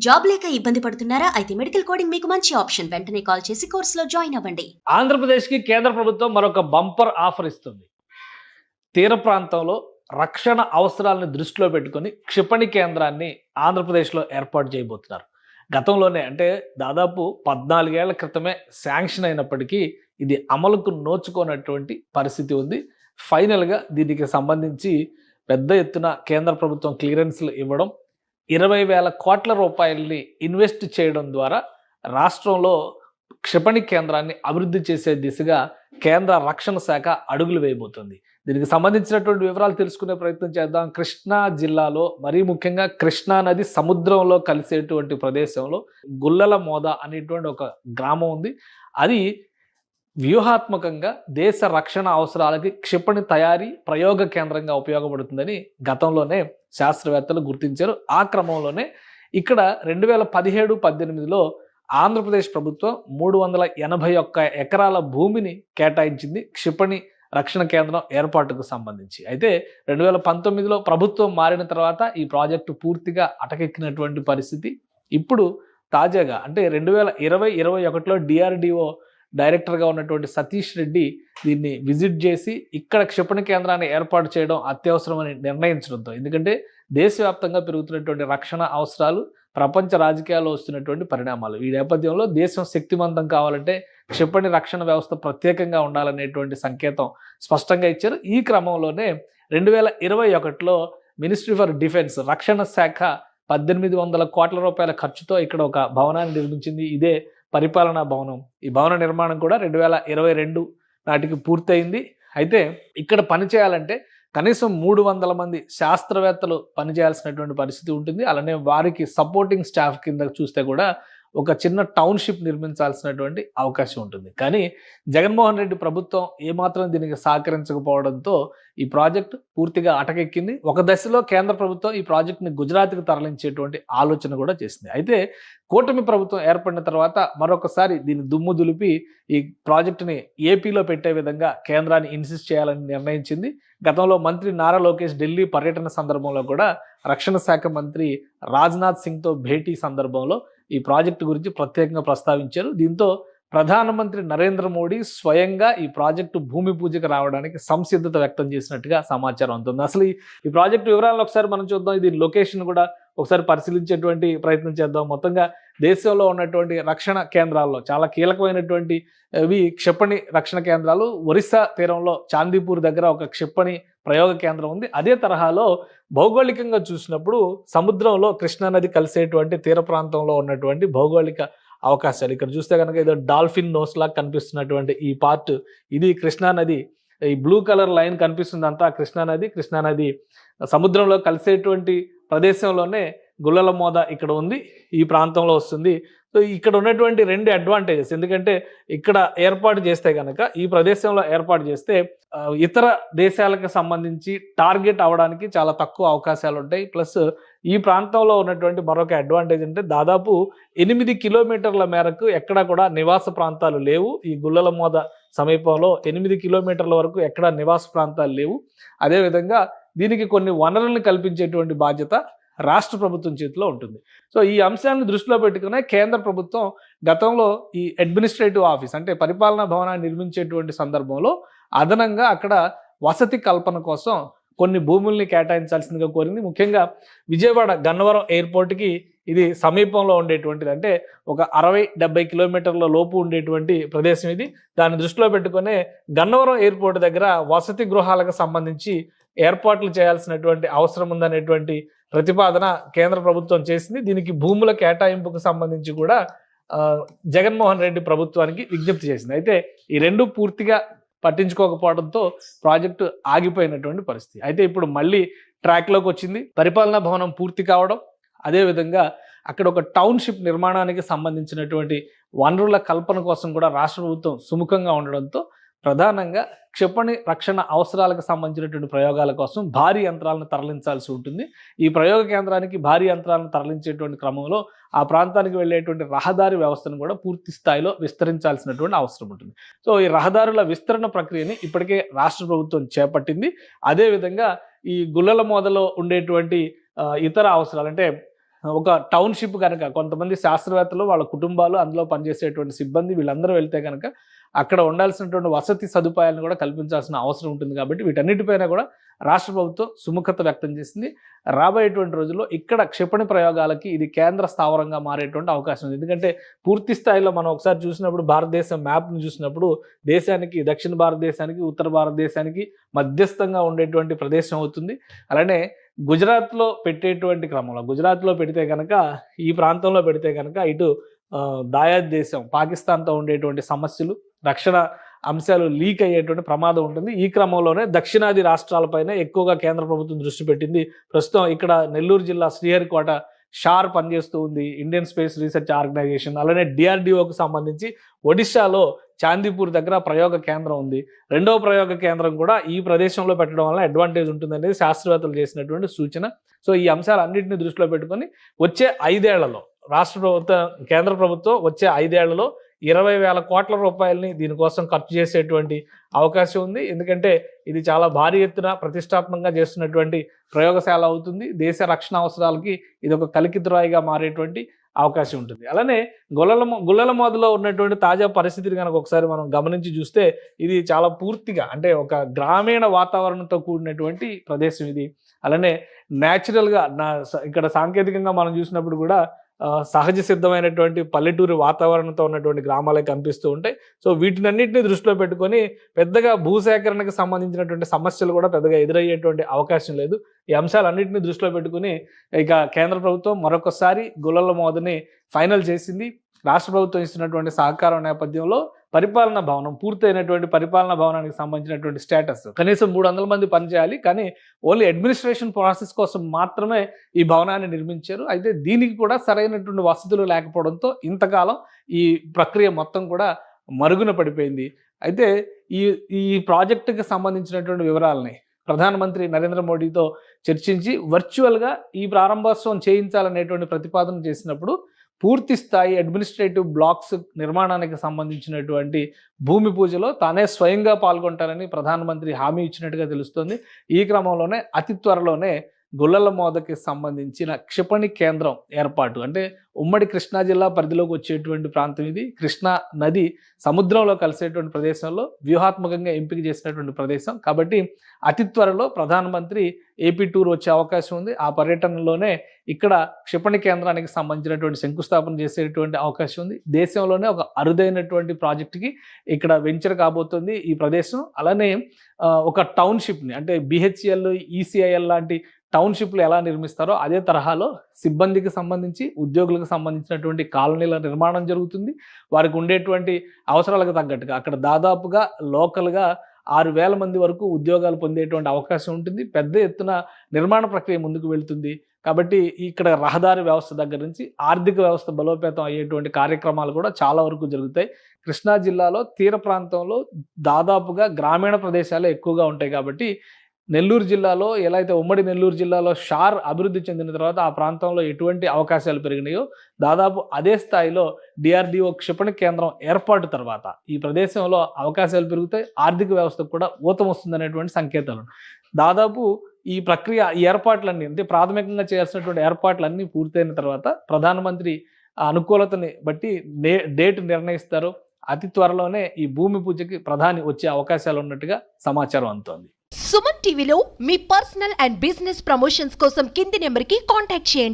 Job లేక ఇబ్బంది పడుతున్నారా? అయితే మెడికల్ కోడింగ్ మీకు మంచి ఆప్షన్. వెంటనే కాల్ చేసి కోర్సులో జాయిన్ అవ్వండి. ఆంధ్రప్రదేశ్‌కి కేంద్ర ప్రభుత్వం మరొక బంపర్ ఆఫర్ ఇస్తుంది. తీర ప్రాంతంలో రక్షణ అవసరాలను దృష్టిలో పెట్టుకొని క్షిపణి కేంద్రాన్ని ఆంధ్రప్రదేశ్‌లో ఏర్పాటు చేయబోతున్నారు. గతంలోనే అంటే దాదాపు 14 ఏళ్ల క్రితమే శాంక్షన్ అయినప్పటికీ ఇది అమలుకు నోచుకోనటువంటి పరిస్థితి ఉంది. ఫైనల్‌గా దీనికి సంబంధించి పెద్ద ఎత్తున కేంద్ర ప్రభుత్వం క్లియరెన్స్‌లు ఇవ్వడం, 20,000 కోట్ల రూపాయల్ని ఇన్వెస్ట్ చేయడం ద్వారా రాష్ట్రంలో క్షిపణి కేంద్రాన్ని అభివృద్ధి చేసే దిశగా కేంద్ర రక్షణ శాఖ అడుగులు వేయబోతుంది. దీనికి సంబంధించినటువంటి వివరాలు తెలుసుకునే ప్రయత్నం చేద్దాం. కృష్ణా జిల్లాలో మరీ ముఖ్యంగా కృష్ణా నది సముద్రంలో కలిసేటువంటి ప్రదేశంలో గుల్లల మోద అనేటువంటి ఒక గ్రామం ఉంది. అది వ్యూహాత్మకంగా దేశ రక్షణ అవసరాలకి క్షిపణి తయారీ ప్రయోగ కేంద్రంగా ఉపయోగపడుతుందని గతంలోనే శాస్త్రవేత్తలు గుర్తించారు. ఆ క్రమంలోనే ఇక్కడ 2017-18లో ఆంధ్రప్రదేశ్ ప్రభుత్వం 381 ఎకరాల భూమిని కేటాయించింది క్షిపణి రక్షణ కేంద్రం ఏర్పాటుకు సంబంధించి. అయితే 2019లో ప్రభుత్వం మారిన తర్వాత ఈ ప్రాజెక్టు పూర్తిగా అటకెక్కినటువంటి పరిస్థితి. ఇప్పుడు తాజాగా అంటే 2020-21లో డిఆర్డిఓ డైరెక్టర్గా ఉన్నటువంటి సతీష్ రెడ్డి దీన్ని విజిట్ చేసి ఇక్కడ క్షిపణి కేంద్రాన్ని ఏర్పాటు చేయడం అత్యవసరమని నిర్ణయించడంతో, ఎందుకంటే దేశవ్యాప్తంగా పెరుగుతున్నటువంటి రక్షణ అవసరాలు, ప్రపంచ రాజకీయాల్లో వస్తున్నటువంటి పరిణామాలు, ఈ నేపథ్యంలో దేశం శక్తివంతం కావాలంటే క్షిపణి రక్షణ వ్యవస్థ ప్రత్యేకంగా ఉండాలనేటువంటి సంకేతం స్పష్టంగా ఇచ్చారు. ఈ క్రమంలోనే 2021లో మినిస్ట్రీ ఫర్ డిఫెన్స్ రక్షణ శాఖ 1800 కోట్ల రూపాయల ఖర్చుతో ఇక్కడ ఒక భవనాన్ని నిర్మించింది. ఇదే పరిపాలనా భవనం. ఈ భవన నిర్మాణం కూడా 2022 నాటికి పూర్తయింది. అయితే ఇక్కడ పనిచేయాలంటే కనీసం 300 మంది శాస్త్రవేత్తలు పనిచేయాల్సినటువంటి పరిస్థితి ఉంటుంది. అలానే వారికి సపోర్టింగ్ స్టాఫ్ కింద చూస్తే కూడా ఒక చిన్న టౌన్షిప్ నిర్మించాల్సినటువంటి అవకాశం ఉంటుంది. కానీ జగన్మోహన్ రెడ్డి ప్రభుత్వం ఏమాత్రం దీనికి సహకరించకపోవడంతో ఈ ప్రాజెక్టు పూర్తిగా అటకెక్కింది. ఒక దశలో కేంద్ర ప్రభుత్వం ఈ ప్రాజెక్టుని గుజరాత్కి తరలించేటువంటి ఆలోచన కూడా చేసింది. అయితే కూటమి ప్రభుత్వం ఏర్పడిన తర్వాత మరొకసారి దీన్ని దుమ్ము దులిపి ఈ ప్రాజెక్టుని ఏపీలో పెట్టే విధంగా కేంద్రాన్ని ఇన్సిస్ట్ చేయాలని నిర్ణయించింది. గతంలో మంత్రి నారా లోకేష్ ఢిల్లీ పర్యటన సందర్భంలో కూడా రక్షణ శాఖ మంత్రి రాజ్నాథ్ సింగ్తో భేటీ సందర్భంలో ఈ ప్రాజెక్టు గురించి ప్రత్యేకంగా ప్రస్తావించారు. దీంతో ప్రధానమంత్రి నరేంద్ర మోడీ స్వయంగా ఈ ప్రాజెక్టు భూమి పూజకు రావడానికి సంసిద్ధత వ్యక్తం చేసినట్టుగా సమాచారం అందుతుంది. అసలు ఈ ప్రాజెక్టు వివరాలను ఒకసారి మనం చూద్దాం. ఇది లొకేషన్ కూడా ఒకసారి పరిశీలించేటువంటి ప్రయత్నం చేద్దాం. మొత్తంగా దేశంలో ఉన్నటువంటి రక్షణ కేంద్రాల్లో చాలా కీలకమైనటువంటి క్షిపణి రక్షణ కేంద్రాలు. ఒరిస్సా తీరంలో చాందీపూర్ దగ్గర ఒక క్షిపణి ప్రయోగ కేంద్రం ఉంది. అదే తరహాలో భౌగోళికంగా చూసినప్పుడు సముద్రంలో కృష్ణానది కలిసేటువంటి తీర ప్రాంతంలో ఉన్నటువంటి భౌగోళిక అవకాశాలు ఇక్కడ చూస్తే కనుక ఏదో డాల్ఫిన్ నోస్ లాగా కనిపిస్తున్నటువంటి ఈ పార్ట్, ఇది కృష్ణానది. ఈ బ్లూ కలర్ లైన్ కనిపిస్తుంది అంతా కృష్ణానది సముద్రంలో కలిసేటువంటి ప్రదేశంలోనే గుల్లల మోద ఇక్కడ ఉంది, ఈ ప్రాంతంలో వస్తుంది. సో ఇక్కడ ఉన్నటువంటి 2 అడ్వాంటేజెస్, ఎందుకంటే ఇక్కడ ఏర్పాటు చేస్తే కనుక ఈ ప్రదేశంలో ఏర్పాటు చేస్తే ఇతర దేశాలకు సంబంధించి టార్గెట్ అవ్వడానికి చాలా తక్కువ అవకాశాలు ఉంటాయి. ప్లస్ ఈ ప్రాంతంలో ఉన్నటువంటి మరొక అడ్వాంటేజ్ అంటే దాదాపు 8 కిలోమీటర్ల మేరకు ఎక్కడ కూడా నివాస ప్రాంతాలు లేవు. ఈ గుల్లల మోద సమీపంలో 8 కిలోమీటర్ల వరకు ఎక్కడ నివాస ప్రాంతాలు లేవు. అదేవిధంగా దీనికి కొన్ని వనరులను కల్పించేటువంటి బాధ్యత రాష్ట్ర ప్రభుత్వం చేతిలో ఉంటుంది. సో ఈ అంశాన్ని దృష్టిలో పెట్టుకునే కేంద్ర ప్రభుత్వం గతంలో ఈ అడ్మినిస్ట్రేటివ్ ఆఫీస్ అంటే పరిపాలనా భవనాన్ని నిర్మించేటువంటి సందర్భంలో అదనంగా అక్కడ వసతి కల్పన కోసం కొన్ని భూముల్ని కేటాయించాల్సిందిగా కోరింది. ముఖ్యంగా విజయవాడ గన్నవరం ఎయిర్పోర్ట్కి ఇది సమీపంలో ఉండేటువంటిది, అంటే ఒక 60-70 కిలోమీటర్ల లోపు ఉండేటువంటి ప్రదేశం ఇది. దాన్ని దృష్టిలో పెట్టుకునే గన్నవరం ఎయిర్పోర్ట్ దగ్గర వసతి గృహాలకు సంబంధించి ఏర్పాట్లు చేయాల్సినటువంటి అవసరం ఉందనేటువంటి ప్రతిపాదన కేంద్ర ప్రభుత్వం చేసింది. దీనికి భూముల కేటాయింపుకు సంబంధించి కూడా జగన్మోహన్ రెడ్డి ప్రభుత్వానికి విజ్ఞప్తి చేసింది. అయితే ఈ రెండు పూర్తిగా పట్టించుకోకపోవడంతో ప్రాజెక్టు ఆగిపోయినటువంటి పరిస్థితి. అయితే ఇప్పుడు మళ్ళీ ట్రాక్లోకి వచ్చింది. పరిపాలనా భవనం పూర్తి కావడం, అదేవిధంగా అక్కడ ఒక టౌన్షిప్ నిర్మాణానికి సంబంధించినటువంటి వనరుల కల్పన కోసం కూడా రాష్ట్ర ప్రభుత్వం సుముఖంగా ఉండడంతో ప్రధానంగా క్షిపణి రక్షణ అవసరాలకు సంబంధించినటువంటి ప్రయోగాల కోసం భారీ యంత్రాలను తరలించాల్సి ఉంటుంది. ఈ ప్రయోగ కేంద్రానికి భారీ యంత్రాలను తరలించేటువంటి క్రమంలో ఆ ప్రాంతానికి వెళ్ళేటువంటి రహదారి వ్యవస్థను కూడా పూర్తి స్థాయిలో విస్తరించాల్సినటువంటి అవసరం ఉంటుంది. సో ఈ రహదారుల విస్తరణ ప్రక్రియని ఇప్పటికే రాష్ట్ర ప్రభుత్వం చేపట్టింది. అదేవిధంగా ఈ గుల్లల మోదలో ఉండేటువంటి ఇతర అవసరాలు అంటే ఒక టౌన్షిప్ కనుక కొంతమంది శాస్త్రవేత్తలు వాళ్ళ కుటుంబాలు అందులో పనిచేసేటువంటి సిబ్బంది వీళ్ళందరూ వెళ్తే కనుక అక్కడ ఉండాల్సినటువంటి వసతి సదుపాయాలను కూడా కల్పించాల్సిన అవసరం ఉంటుంది. కాబట్టి వీటన్నిటిపైన కూడా రాష్ట్ర ప్రభుత్వం సుముఖత వ్యక్తం చేసింది. రాబోయేటువంటి రోజుల్లో ఇక్కడ క్షిపణి ప్రయోగాలకి ఇది కేంద్ర స్థావరంగా మారేటువంటి అవకాశం ఉంది. ఎందుకంటే పూర్తి స్థాయిలో మనం ఒకసారి చూసినప్పుడు భారతదేశం మ్యాప్ను చూసినప్పుడు దేశానికి దక్షిణ భారతదేశానికి ఉత్తర భారతదేశానికి మధ్యస్థంగా ఉండేటువంటి ప్రదేశం అవుతుంది. అలానే గుజరాత్లో పెట్టేటువంటి క్రమంలో గుజరాత్లో పెడితే కనుక ఈ ప్రాంతంలో పెడితే కనుక ఇటు దాయాద్ దేశం పాకిస్తాన్తో ఉండేటువంటి సమస్యలు రక్షణ అంశాలు లీక్ అయ్యేటువంటి ప్రమాదం ఉంటుంది. ఈ క్రమంలోనే దక్షిణాది రాష్ట్రాలపైన ఎక్కువగా కేంద్ర ప్రభుత్వం దృష్టి పెట్టింది. ప్రస్తుతం ఇక్కడ నెల్లూరు జిల్లా శ్రీహరికోట షార్ పనిచేస్తూ ఉంది, ఇండియన్ స్పేస్ రీసెర్చ్ ఆర్గనైజేషన్. అలానే డిఆర్డిఓకి సంబంధించి ఒడిశాలో చాందీపూర్ దగ్గర ప్రయోగ కేంద్రం ఉంది. రెండవ ప్రయోగ కేంద్రం కూడా ఈ ప్రదేశంలో పెట్టడం వల్ల అడ్వాంటేజ్ ఉంటుందనేది శాస్త్రవేత్తలు చేసినటువంటి సూచన. సో ఈ అంశాలన్నింటినీ దృష్టిలో పెట్టుకొని వచ్చే 5 ఏళ్లలో రాష్ట్ర ప్రభుత్వం కేంద్ర ప్రభుత్వం వచ్చే 5 ఏళ్లలో 20,000 కోట్ల రూపాయలని దీనికోసం ఖర్చు చేసేటువంటి అవకాశం ఉంది. ఎందుకంటే ఇది చాలా భారీ ఎత్తున ప్రతిష్టాత్మకంగా చేస్తున్నటువంటి ప్రయోగశాల అవుతుంది. దేశ రక్షణ అవసరాలకి ఇది ఒక కలికితురాయిగా మారేటువంటి అవకాశం ఉంటుంది. అలానే గుల్లలమోదలో ఉన్నటువంటి తాజా పరిస్థితిని కనుక ఒకసారి మనం గమనించి చూస్తే ఇది చాలా పూర్తిగా అంటే ఒక గ్రామీణ వాతావరణంతో కూడినటువంటి ప్రదేశం ఇది. అలానే న్యాచురల్గా ఇక్కడ సాంకేతికంగా మనం చూసినప్పుడు కూడా సహజ సిద్ధమైనటువంటి పల్లెటూరి వాతావరణంతో ఉన్నటువంటి గ్రామాలే కనిపిస్తూ ఉంటాయి. సో వీటినన్నింటినీ దృష్టిలో పెట్టుకొని పెద్దగా భూసేకరణకు సంబంధించినటువంటి సమస్యలు కూడా పెద్దగా ఎదురయ్యేటువంటి అవకాశం లేదు. ఈ అంశాలన్నింటినీ దృష్టిలో పెట్టుకుని ఇక కేంద్ర ప్రభుత్వం మరొకసారి గుల్లలమోదని ఫైనల్ చేసింది. రాష్ట్ర ప్రభుత్వం ఇస్తున్నటువంటి సహకారం నేపథ్యంలో పరిపాలనా భవనం పూర్తయినటువంటి పరిపాలనా భవనానికి సంబంధించినటువంటి స్టేటస్ కనీసం 300 మంది పనిచేయాలి, కానీ ఓన్లీ అడ్మినిస్ట్రేషన్ ప్రాసెస్ కోసం మాత్రమే ఈ భవనాన్ని నిర్మించారు. అయితే దీనికి కూడా సరైనటువంటి వసతులు లేకపోవడంతో ఇంతకాలం ఈ ప్రక్రియ మొత్తం కూడా మరుగున పడిపోయింది. అయితే ఈ ప్రాజెక్టుకి సంబంధించినటువంటి వివరాలని ప్రధానమంత్రి నరేంద్ర మోడీతో చర్చించి వర్చువల్గా ఈ ప్రారంభోత్సవం చేయించాలనేటువంటి ప్రతిపాదన చేసినప్పుడు పూర్తి స్థాయి అడ్మినిస్ట్రేటివ్ బ్లాక్స్ నిర్మాణానికి సంబంధించినటువంటి భూమి పూజలో తానే స్వయంగా పాల్గొంటారని ప్రధానమంత్రి హామీ ఇచ్చినట్టుగా తెలుస్తోంది. ఈ క్రమంలోనే అతి త్వరలోనే గుల్లలమోదకి సంబంధించిన క్షిపణి కేంద్రం ఏర్పాటు అంటే ఉమ్మడి కృష్ణా జిల్లా పరిధిలోకి వచ్చేటువంటి ప్రాంతం ఇది. కృష్ణా నది సముద్రంలో కలిసేటువంటి ప్రదేశంలో వ్యూహాత్మకంగా ఎంపిక చేసినటువంటి ప్రదేశం. కాబట్టి అతి త్వరలో ప్రధానమంత్రి ఏపీ టూర్ వచ్చే అవకాశం ఉంది. ఆ పర్యటనలోనే ఇక్కడ క్షిపణి కేంద్రానికి సంబంధించినటువంటి శంకుస్థాపన చేసేటువంటి అవకాశం ఉంది. దేశంలోనే ఒక అరుదైనటువంటి ప్రాజెక్టుకి ఇక్కడ వెంచర్ కాబోతుంది ఈ ప్రదేశం. అలానే ఒక టౌన్షిప్ని అంటే బిహెచ్ఎల్ ఈసీఐఎల్ లాంటి టౌన్షిప్లు ఎలా నిర్మిస్తారో అదే తరహాలో సిబ్బందికి సంబంధించి ఉద్యోగులకు సంబంధించినటువంటి కాలనీల నిర్మాణం జరుగుతుంది. వారికి ఉండేటువంటి అవసరాలకు తగ్గట్టుగా అక్కడ దాదాపుగా లోకల్గా 6,000 మంది వరకు ఉద్యోగాలు పొందేటువంటి అవకాశం ఉంటుంది. పెద్ద ఎత్తున నిర్మాణ ప్రక్రియ ముందుకు వెళ్తుంది. కాబట్టి ఇక్కడ రహదారి వ్యవస్థ దగ్గర నుంచి ఆర్థిక వ్యవస్థ బలోపేతం అయ్యేటువంటి కార్యక్రమాలు కూడా చాలా వరకు జరుగుతాయి. కృష్ణా జిల్లాలో తీర ప్రాంతంలో దాదాపుగా గ్రామీణ ప్రదేశాలే ఎక్కువగా ఉంటాయి. కాబట్టి నెల్లూరు జిల్లాలో ఎలా అయితే ఉమ్మడి నెల్లూరు జిల్లాలో షార్ అభివృద్ధి చెందిన తర్వాత ఆ ప్రాంతంలో ఎటువంటి అవకాశాలు పెరిగినాయో దాదాపు అదే స్థాయిలో డిఆర్డిఓ క్షిపణి కేంద్రం ఏర్పాటు తర్వాత ఈ ప్రదేశంలో అవకాశాలు పెరుగుతాయి. ఆర్థిక వ్యవస్థకు కూడా ఊతం వస్తుందనేటువంటి సంకేతాలు. దాదాపు ఈ ప్రక్రియ ఈ ఏర్పాట్లన్నీ అంటే ప్రాథమికంగా చేయాల్సినటువంటి ఏర్పాట్లన్నీ పూర్తయిన తర్వాత ప్రధానమంత్రి అనుకూలతని బట్టి డేట్ నిర్ణయిస్తారు. అతి త్వరలోనే ఈ భూమి పూజకి ప్రధాని వచ్చే అవకాశాలు ఉన్నట్టుగా సమాచారం అందుతోంది. సుమన్ టీవీలో మీ పర్సనల్ అండ్ బిజినెస్ ప్రమోషన్స్ కోసం కింది నెంబర్కి కాంటాక్ట్ చేయండి.